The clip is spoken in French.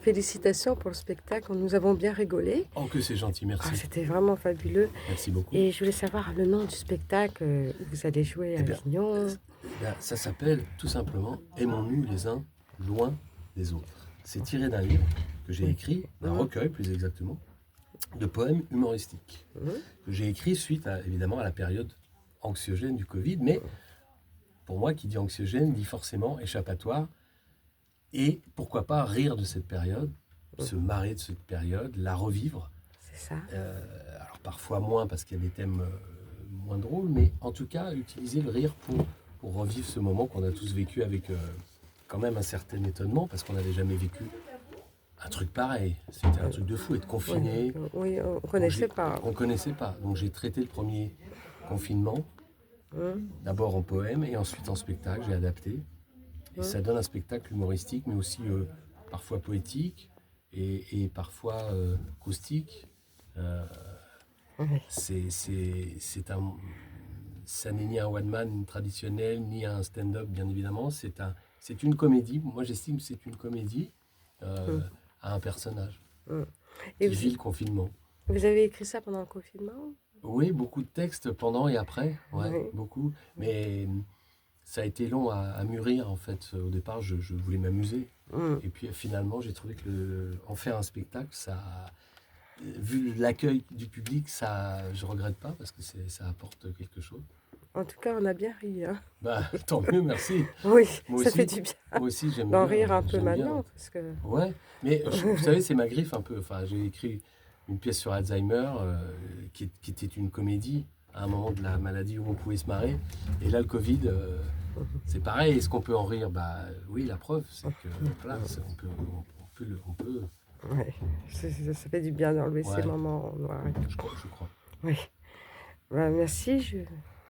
félicitations pour le spectacle. Nous avons bien rigolé. Oh, que c'est gentil, Ah, merci. c'était vraiment fabuleux. Merci beaucoup. Et je voulais savoir le nom du spectacle où vous allez jouer à Eh bien, Avignon. ça s'appelle tout simplement Aimons-nous les uns loin des autres. C'est tiré d'un livre que j'ai Oui. écrit, d'un Mhm. recueil plus exactement, de poèmes humoristiques, Mhm. que j'ai écrit suite évidemment à la période anxiogène du Covid, mais pour moi qui dit anxiogène dit forcément échappatoire, et pourquoi pas rire de cette période, se marrer de cette période, la revivre. C'est ça. Alors parfois moins parce qu'il y a des thèmes moins drôles, mais en tout cas utiliser le rire pour revivre ce moment qu'on a tous vécu avec quand même un certain étonnement, parce qu'on n'avait jamais vécu un truc pareil. C'était un truc de fou, être confiné. Oui, on ne connaissait pas. On connaissait pas. Donc j'ai traité le premier confinement, Mhm. d'abord en poème et ensuite en spectacle, j'ai adapté. Et ça donne un spectacle humoristique, mais aussi parfois poétique et parfois caustique. Oui. Ça n'est ni un one-man traditionnel, ni un stand-up, bien évidemment. C'est une comédie. Moi, j'estime que c'est une comédie à un personnage Mhm. qui Et vit le confinement. vous avez écrit ça pendant le confinement? Oui, beaucoup de textes pendant et après, ouais, Oui. beaucoup. Mais ça a été long à mûrir, en fait. Au départ, je voulais m'amuser. Mhm. Et puis finalement, j'ai trouvé que en faire un spectacle, vu l'accueil du public, je regrette pas parce que ça apporte quelque chose. En tout cas, on a bien ri, hein. Bah, tant mieux, merci. Oui, Moi ça fait aussi, du bien moi aussi j'aime d'en bien, rire un peu j'aime bien. maintenant. Parce que... Ouais, mais vous savez, c'est ma griffe un peu. Enfin, j'ai écrit une pièce sur Alzheimer qui était une comédie à un moment de la maladie où on pouvait se marrer. Et là, le Covid, c'est pareil. Est-ce qu'on peut en rire? Bah oui, la preuve, c'est que voilà, on peut. Ouais, ça fait du bien d'enlever ces Ouais, moments noirs. je crois. Oui. Ben, merci.